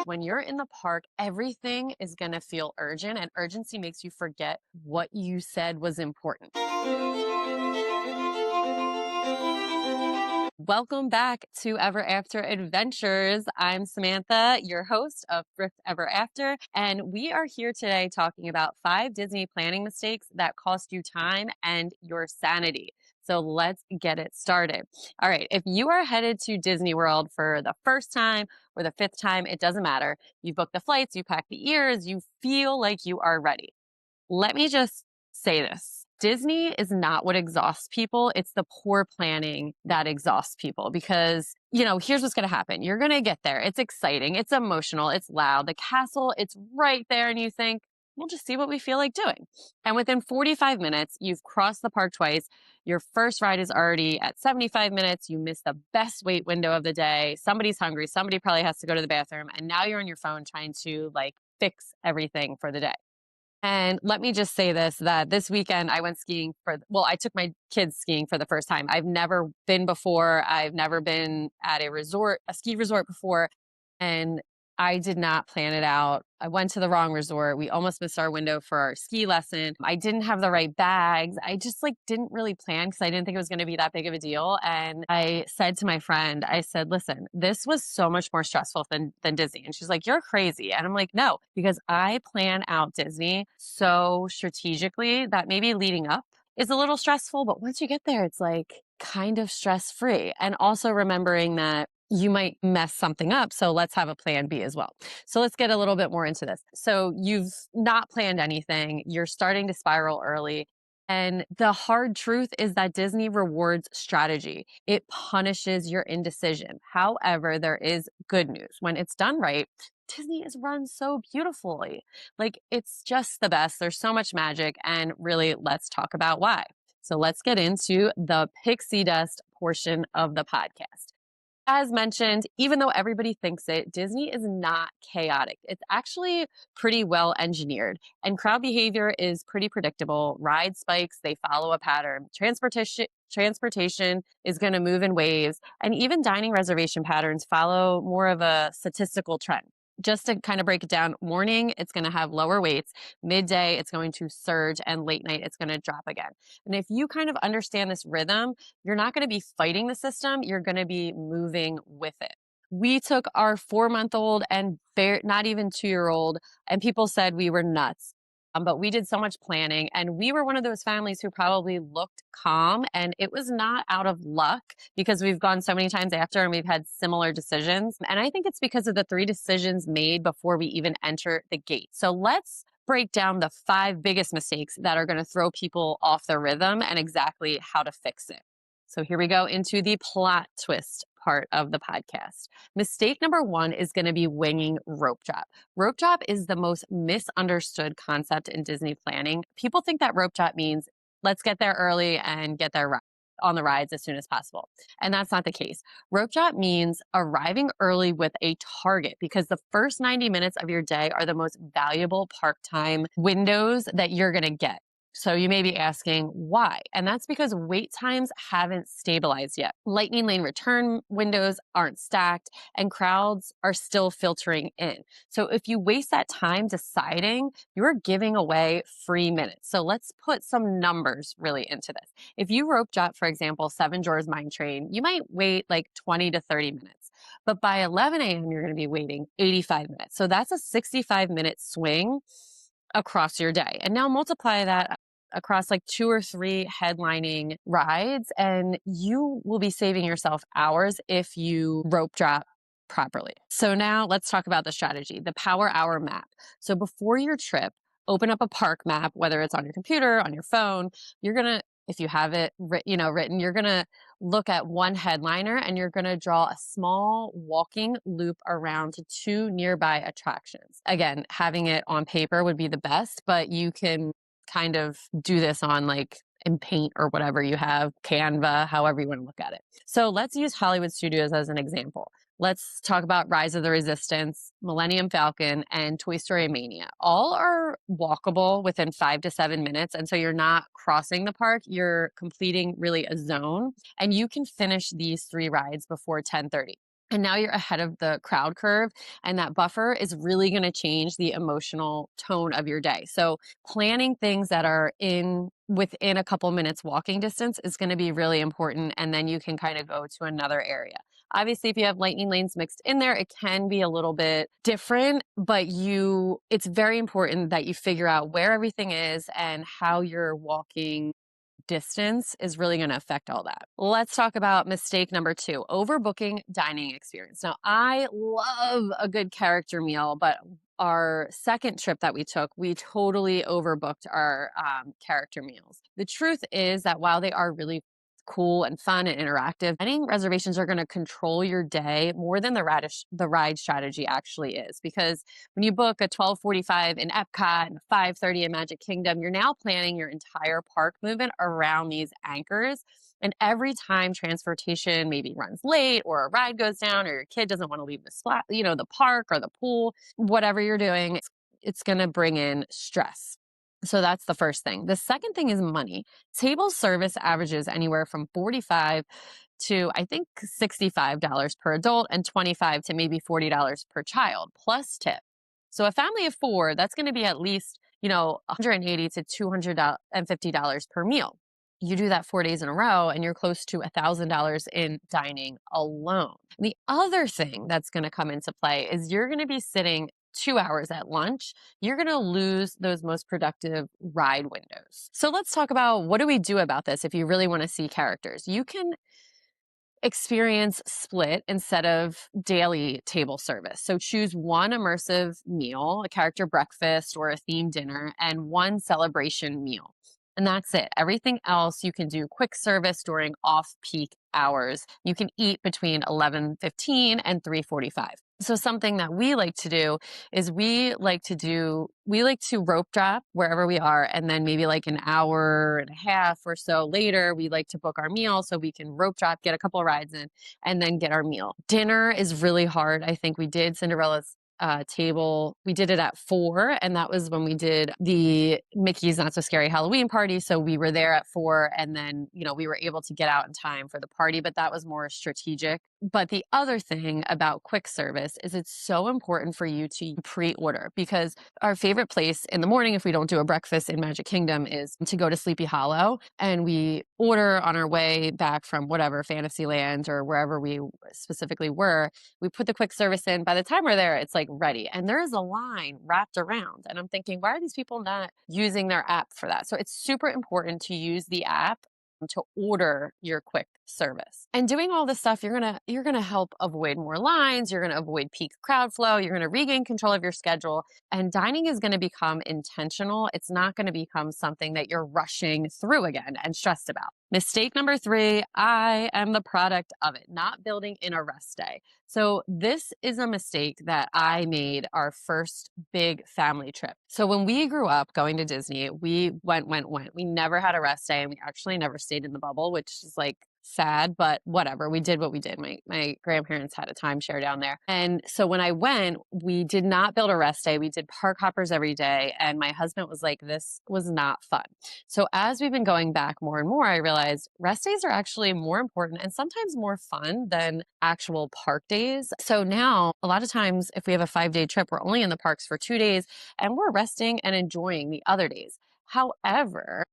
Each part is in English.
When you're in the park, everything is going to feel urgent, and urgency makes you forget what you said was important. Welcome back to Ever After Adventures. I'm Samantha, your host of Thrift Ever After, and we are here today talking about 5 Disney planning mistakes that cost you time and your sanity. So let's get it started. All right, if you are headed to Disney World for the first time or the 5th time, it doesn't matter. You booked the flights, you packed the ears, you feel like you are ready. Let me just say this. Disney is not what exhausts people. It's the poor planning that exhausts people because, here's what's going to happen. You're going to get there. It's exciting. It's emotional. It's loud. The castle, it's right there. And you think, we'll just see what we feel like doing. And within 45 minutes, you've crossed the park twice. Your first ride is already at 75 minutes. You missed the best wait window of the day. Somebody's hungry. Somebody probably has to go to the bathroom. And now you're on your phone trying to fix everything for the day. And let me just say that this weekend I went skiing I took my kids skiing for the first time. I've never been before. I've never been at a ski resort before. And I did not plan it out. I went to the wrong resort. We almost missed our window for our ski lesson. I didn't have the right bags. I just didn't really plan because I didn't think it was going to be that big of a deal. And I said to my friend, I said, listen, this was so much more stressful than Disney. And she's like, you're crazy. And I'm like, no, because I plan out Disney so strategically that maybe leading up is a little stressful, but once you get there, it's kind of stress free. And also remembering that you might mess something up. So let's have a plan B as well. So let's get a little bit more into this. So you've not planned anything. You're starting to spiral early. And the hard truth is that Disney rewards strategy. It punishes your indecision. However, there is good news. When it's done right, Disney is run so beautifully. It's just the best. There's so much magic. And really, let's talk about why. So let's get into the pixie dust portion of the podcast. As mentioned, even though everybody thinks it, Disney is not chaotic. It's actually pretty well engineered, and crowd behavior is pretty predictable. Ride spikes, they follow a pattern. Transportation is going to move in waves, and even dining reservation patterns follow more of a statistical trend. Just to kind of break it down, morning, it's going to have lower weights. Midday, it's going to surge, and late night, it's going to drop again. And if you kind of understand this rhythm, you're not going to be fighting the system. You're going to be moving with it. We took our 4-month-old and not even 2-year-old, and people said we were nuts. But we did so much planning, and we were one of those families who probably looked calm, and it was not out of luck because we've gone so many times after and we've had similar decisions. And I think it's because of the 3 decisions made before we even enter the gate. So let's break down the 5 biggest mistakes that are going to throw people off their rhythm and exactly how to fix it. So here we go into the plot twist part of the podcast. Mistake number 1 is going to be winging rope drop. Rope drop is the most misunderstood concept in Disney planning. People think that rope drop means let's get there early and get there on the rides as soon as possible. And that's not the case. Rope drop means arriving early with a target because the first 90 minutes of your day are the most valuable park time windows that you're going to get. So you may be asking why? And that's because wait times haven't stabilized yet. Lightning lane return windows aren't stacked and crowds are still filtering in. So if you waste that time deciding, you're giving away free minutes. So let's put some numbers really into this. If you rope drop, for example, 7 Dwarfs Mine Train, you might wait 20 to 30 minutes. But by 11 a.m., you're going to be waiting 85 minutes. So that's a 65-minute swing across your day. And now multiply that across 2 or 3 headlining rides, and you will be saving yourself hours if you rope drop properly. So now let's talk about the strategy, the power hour map. So before your trip, open up a park map, whether it's on your computer, on your phone. You're going to, if you have it written, you're going to look at one headliner and you're going to draw a small walking loop around to 2 nearby attractions. Again, having it on paper would be the best, but you can kind of do this on in Paint or whatever you have, Canva, however you want to look at it. So let's use Hollywood Studios as an example. Let's talk about Rise of the Resistance, Millennium Falcon, and Toy Story Mania. All are walkable within 5 to 7 minutes. And so you're not crossing the park, you're completing really a zone. And you can finish these 3 rides before 10:30. and now you're ahead of the crowd curve, and that buffer is really going to change the emotional tone of your day. So planning things that are in within a couple minutes walking distance is going to be really important, and then you can kind of go to another area. Obviously, if you have lightning lanes mixed in there, it can be a little bit different, but it's very important that you figure out where everything is and how you're walking distance is really going to affect all that. Let's talk about mistake number 2, overbooking dining experience. Now, I love a good character meal, but our second trip that we took, we totally overbooked our character meals. The truth is that while they are really cool and fun and interactive, dining reservations are going to control your day more than the ride strategy actually is, because when you book a 12:45 in Epcot and 5:30 in Magic Kingdom, you're now planning your entire park movement around these anchors. And every time transportation maybe runs late or a ride goes down or your kid doesn't want to leave the park or the pool, whatever you're doing, it's going to bring in stress. So that's the first thing. The second thing is money. Table service averages anywhere from 45 to I think $65 per adult and 25 to maybe $40 per child plus tip. So a family of 4, that's going to be at least, 180 to $250 per meal. You do that 4 days in a row and you're close to $1,000 in dining alone. And the other thing that's going to come into play is you're going to be sitting 2 hours at lunch. You're going to lose those most productive ride windows. So let's talk about, what do we do about this if you really want to see characters? You can experience split instead of daily table service. So choose one immersive meal, a character breakfast or a themed dinner, and one celebration meal. And that's it. Everything else you can do quick service during off-peak hours. You can eat between 11:15 and 3:45. So something that we like to do is we like to rope drop wherever we are, and then maybe like an hour and a half or so later, we like to book our meal so we can rope drop, get a couple of rides in, and then get our meal. Dinner is really hard. I think we did Cinderella's table. We did it at 4, and that was when we did the Mickey's Not So Scary Halloween party. So we were there at 4, and then, we were able to get out in time for the party, but that was more strategic. But the other thing about quick service is it's so important for you to pre-order, because our favorite place in the morning, if we don't do a breakfast in Magic Kingdom, is to go to Sleepy Hollow, and we order on our way back from whatever Fantasyland or wherever we specifically were. We put the quick service in. By the time we're there, it's like ready, and there is a line wrapped around, and I'm thinking, why are these people not using their app for that? So it's super important to use the app to order your quick service. And doing all this stuff, you're gonna help avoid more lines, you're gonna avoid peak crowd flow, you're gonna regain control of your schedule, and dining is gonna become intentional. It's not gonna become something that you're rushing through again and stressed about. Mistake number 3, I am the product of it, not building in a rest day. So this is a mistake that I made our first big family trip. So when we grew up going to Disney, we went. We never had a rest day, and we actually never stayed in the bubble, which is like sad, but whatever. We did what we did. My grandparents had a timeshare down there. And so when I went, we did not build a rest day. We did park hoppers every day. And my husband was like, this was not fun. So as we've been going back more and more, I realized rest days are actually more important and sometimes more fun than actual park days. So now a lot of times if we have a 5-day trip, we're only in the parks for 2 days and we're resting and enjoying the other days. However,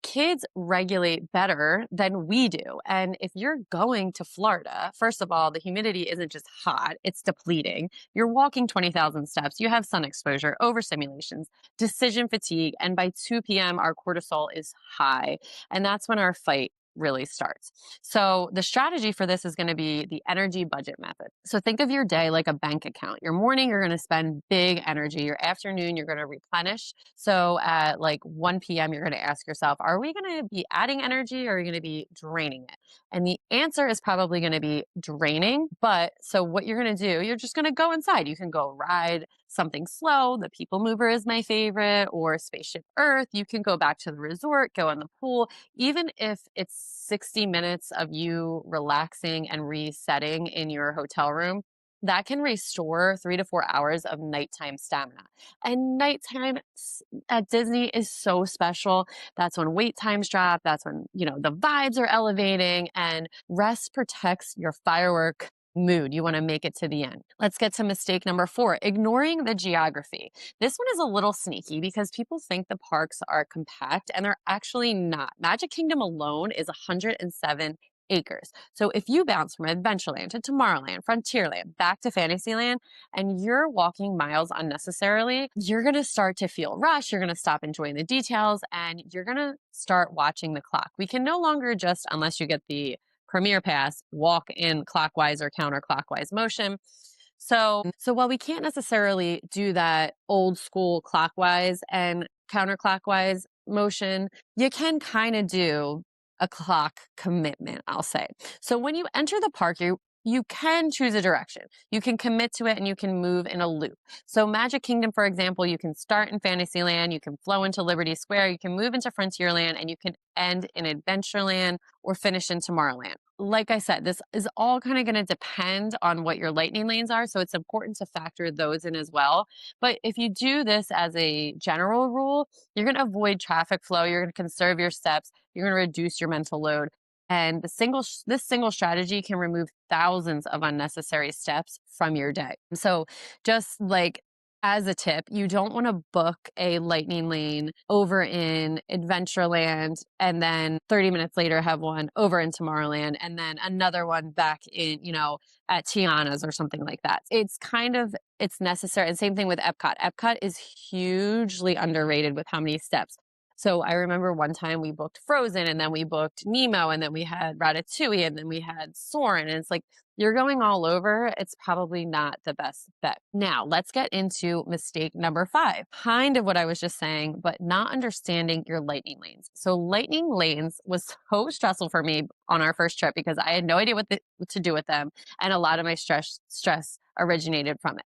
kids regulate better than we do. And if you're going to Florida, first of all, the humidity isn't just hot, it's depleting. You're walking 20,000 steps, you have sun exposure, overstimulations, decision fatigue, and by 2 p.m., our cortisol is high. And that's when our fight really starts. So the strategy for this is going to be the energy budget method. So think of your day like a bank account. Your morning, you're going to spend big energy. Your afternoon, you're going to replenish. So at like 1 p.m., you're going to ask yourself, are we going to be adding energy or are we going to be draining it? And the answer is probably going to be draining. But so what you're going to do, you're just going to go inside. You can go ride something slow. The People Mover is my favorite, or Spaceship Earth. You can go back to the resort, go in the pool. Even if it's 60 minutes of you relaxing and resetting in your hotel room, that can restore 3 to 4 hours of nighttime stamina. And nighttime at Disney is so special. That's when wait times drop. That's when, the vibes are elevating, and rest protects your firework mood. You want to make it to the end. Let's get to mistake number 4, ignoring the geography. This one is a little sneaky because people think the parks are compact and they're actually not. Magic Kingdom alone is 107 acres. So if you bounce from Adventureland to Tomorrowland, Frontierland, back to Fantasyland, and you're walking miles unnecessarily, you're going to start to feel rushed. You're going to stop enjoying the details and you're going to start watching the clock. We can no longer just, unless you get the Premier Pass, walk in clockwise or counterclockwise motion. So while we can't necessarily do that old school clockwise and counterclockwise motion, you can kind of do a clock commitment, I'll say. So when you enter the park, you can choose a direction. You can commit to it and you can move in a loop. So Magic Kingdom, for example, you can start in Fantasyland, you can flow into Liberty Square, you can move into Frontierland, and you can end in Adventureland or finish in Tomorrowland. Like I said, this is all kind of going to depend on what your lightning lanes are. So it's important to factor those in as well. But if you do this as a general rule, you're going to avoid traffic flow. You're going to conserve your steps. You're going to reduce your mental load. And this single strategy can remove thousands of unnecessary steps from your day. So just like as a tip, you don't want to book a lightning lane over in Adventureland and then 30 minutes later have one over in Tomorrowland and then another one back in, at Tiana's or something like that. It's necessary. And same thing with Epcot. Epcot is hugely underrated with how many steps. So I remember one time we booked Frozen and then we booked Nemo and then we had Ratatouille and then we had Soarin'. And it's like, you're going all over. It's probably not the best bet. Now, let's get into mistake number 5. Kind of what I was just saying, but not understanding your lightning lanes. So lightning lanes was so stressful for me on our first trip because I had no idea what to do with them. And a lot of my stress originated from it.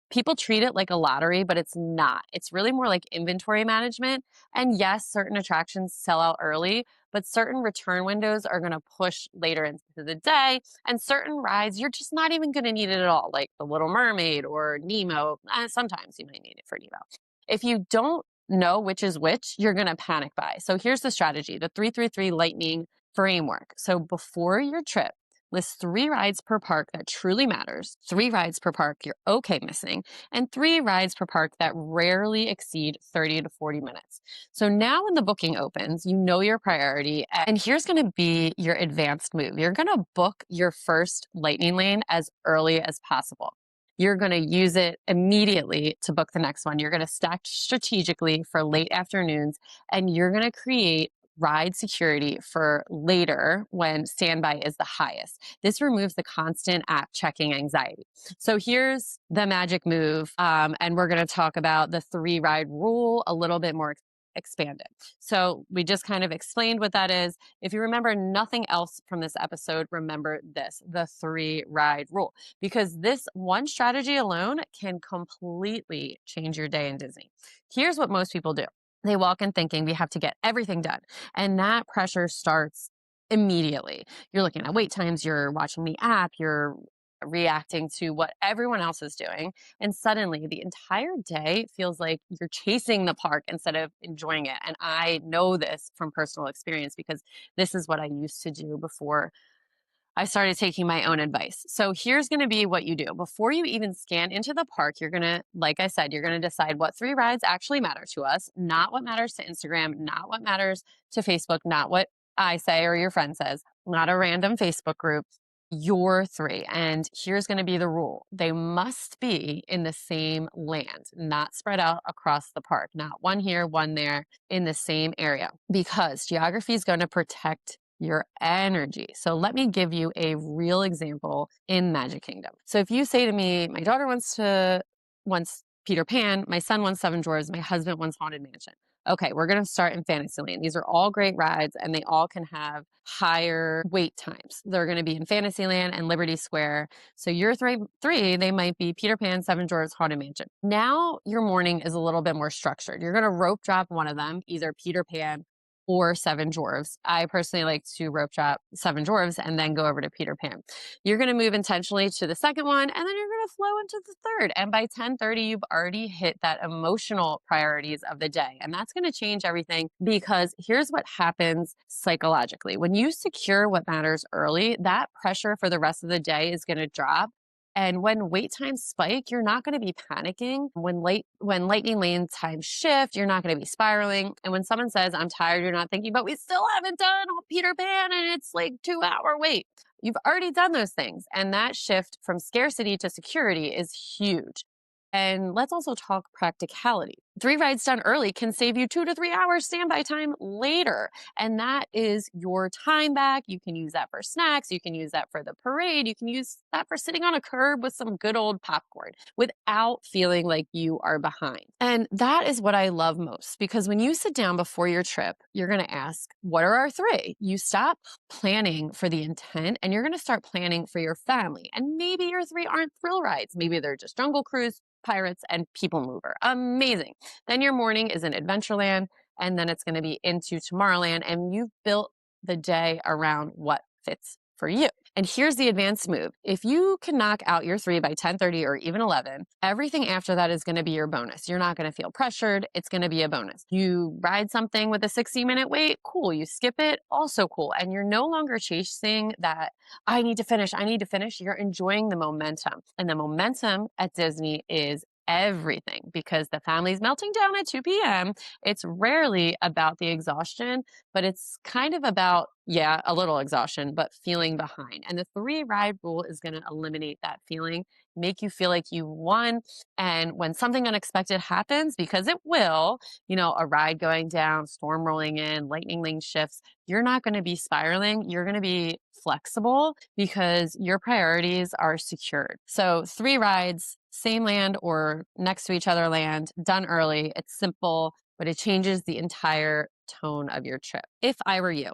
People treat it like a lottery, but it's not. It's really more like inventory management. And yes, certain attractions sell out early, but certain return windows are going to push later into the day. And certain rides, you're just not even going to need it at all, like The Little Mermaid or Nemo. Sometimes you might need it for Nemo. If you don't know which is which, you're going to panic buy. So here's the strategy, the 333 lightning framework. So before your trip, list 3 rides per park that truly matters, 3 rides per park you're okay missing, and 3 rides per park that rarely exceed 30 to 40 minutes. So now when the booking opens, you know your priority, and here's going to be your advanced move. You're going to book your first lightning lane as early as possible. You're going to use it immediately to book the next one. You're going to stack strategically for late afternoons, and you're going to create ride security for later when standby is the highest. This removes the constant app checking anxiety. So here's the magic move, and we're going to talk about the 3 ride rule a little bit more expanded. So we just kind of explained what that is. If you remember nothing else from this episode, remember this, the 3 ride rule, because this one strategy alone can completely change your day in Disney. Here's what most people do. They walk in thinking we have to get everything done. And that pressure starts immediately. You're looking at wait times, you're watching the app, you're reacting to what everyone else is doing. And suddenly the entire day feels like you're chasing the park instead of enjoying it. And I know this from personal experience because this is what I used to do before I started taking my own advice. So here's going to be what you do. Before you even scan into the park, you're going to, like I said, you're going to decide what 3 rides actually matter to us, not what matters to Instagram, not what matters to Facebook, not what I say or your friend says, not a random Facebook group, your 3. And here's going to be the rule. They must be in the same land, not spread out across the park, not one here, one there, in the same area, because geography is going to protect your energy. So let me give you a real example in Magic Kingdom. So if you say to me, my daughter wants Peter Pan, my son wants Seven Dwarfs, my husband wants Haunted Mansion. Okay, we're going to start in Fantasyland. These are all great rides and they all can have higher wait times. They're going to be in Fantasyland and Liberty Square. So your three, they might be Peter Pan, Seven Dwarfs, Haunted Mansion. Now your morning is a little bit more structured. You're going to rope drop one of them, either Peter Pan or Seven Dwarfs. I personally like to rope drop Seven Dwarfs and then go over to Peter Pan. You're going to move intentionally to the second one, and then you're going to flow into the third. And by 10:30, you've already hit that emotional priorities of the day. And that's going to change everything, because here's what happens psychologically. When you secure what matters early, that pressure for the rest of the day is going to drop. And when wait times spike, you're not going to be panicking. When lightning lane times shift, you're not going to be spiraling. And when someone says, I'm tired, you're not thinking, but we still haven't done Peter Pan and it's like 2-hour wait. You've already done those things. And that shift from scarcity to security is huge. And let's also talk practicality. 3 rides done early can save you 2 to 3 hours standby time later. And that is your time back. You can use that for snacks. You can use that for the parade. You can use that for sitting on a curb with some good old popcorn without feeling like you are behind. And that is what I love most, because when you sit down before your trip, you're going to ask, what are our 3? You stop planning for the intent and you're going to start planning for your family. And maybe your 3 aren't thrill rides. Maybe they're just Jungle Cruise, Pirates, and People Mover. Amazing. Then your morning is in Adventureland, and then it's going to be into Tomorrowland, and you've built the day around what fits for you. And here's the advanced move. If you can knock out your 3 by 10:30 or even 11, everything after that is going to be your bonus. You're not going to feel pressured. It's going to be a bonus. You ride something with a 60-minute wait, cool. You skip it, also cool. And you're no longer chasing that, I need to finish. You're enjoying the momentum. And the momentum at Disney is everything, because the family's melting down at 2 p.m. It's rarely about the exhaustion, but it's kind of about, yeah, a little exhaustion, but feeling behind. And the 3 ride rule is going to eliminate that feeling, make you feel like you won. And when something unexpected happens, because it will, a ride going down, storm rolling in, lightning lane shifts, you're not going to be spiraling. You're going to be flexible because your priorities are secured. So 3 rides, same land or next to each other land, done early. It's simple, but it changes the entire tone of your trip. If I were you,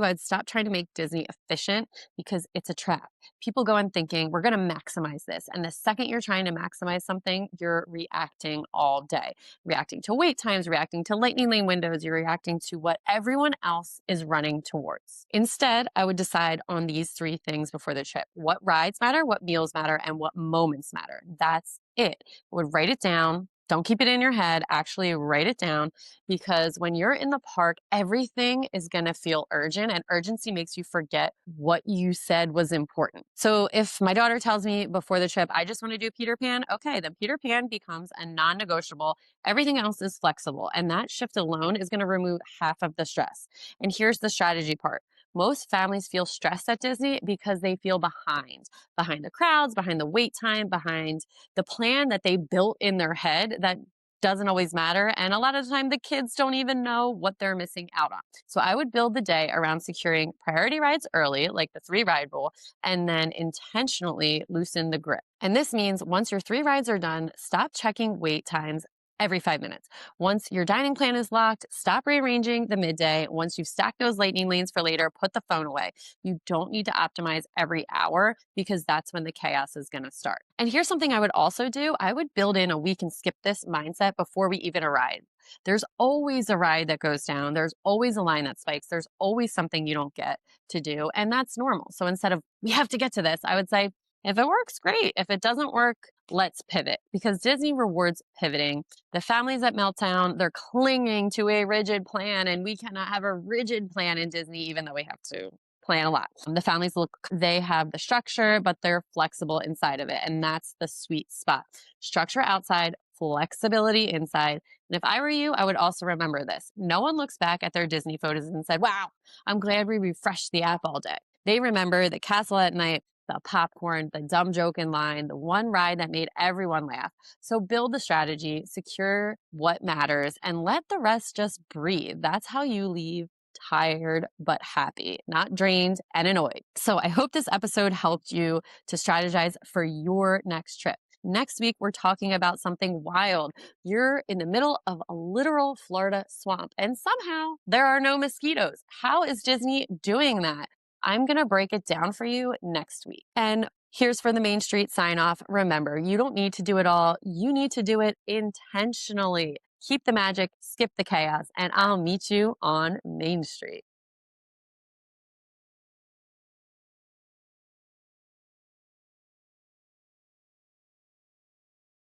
I'd stop trying to make Disney efficient, because it's a trap. People go in thinking, we're going to maximize this. And the second you're trying to maximize something, you're reacting all day, reacting to wait times, reacting to lightning lane windows, you're reacting to what everyone else is running towards. Instead, I would decide on these 3 things before the trip: what rides matter, what meals matter, and what moments matter. That's it. I would write it down. Don't keep it in your head. Actually write it down, because when you're in the park, everything is going to feel urgent, and urgency makes you forget what you said was important. So if my daughter tells me before the trip, I just want to do Peter Pan, okay, then Peter Pan becomes a non-negotiable. Everything else is flexible. And that shift alone is going to remove half of the stress. And here's the strategy part. Most families feel stressed at Disney because they feel behind the crowds, behind the wait time, behind the plan that they built in their head that doesn't always matter. And a lot of the time, the kids don't even know what they're missing out on. So I would build the day around securing priority rides early, like the 3 ride rule, and then intentionally loosen the grip. And this means once your 3 rides are done, stop checking wait times every 5 minutes. Once your dining plan is locked, stop rearranging the midday. Once you've stacked those lightning lanes for later, put the phone away. You don't need to optimize every hour, because that's when the chaos is going to start. And here's something I would also do. I would build in a we can skip this mindset before we even arrive. There's always a ride that goes down. There's always a line that spikes. There's always something you don't get to do. And that's normal. So instead of, we have to get to this, I would say, if it works, great. If it doesn't work, let's pivot, because Disney rewards pivoting. The families at Meltdown, they're clinging to a rigid plan, and we cannot have a rigid plan in Disney, even though we have to plan a lot. The families they have the structure, but they're flexible inside of it. And that's the sweet spot. Structure outside, flexibility inside. And if I were you, I would also remember this. No one looks back at their Disney photos and said, wow, I'm glad we refreshed the app all day. They remember the castle at night, the popcorn, the dumb joke in line, the one ride that made everyone laugh. So build the strategy, secure what matters, and let the rest just breathe. That's how you leave tired but happy, not drained and annoyed. So I hope this episode helped you to strategize for your next trip. Next week, we're talking about something wild. You're in the middle of a literal Florida swamp, and somehow there are no mosquitoes. How is Disney doing that? I'm going to break it down for you next week. And here's for the Main Street sign off. Remember, you don't need to do it all. You need to do it intentionally. Keep the magic, skip the chaos, and I'll meet you on Main Street.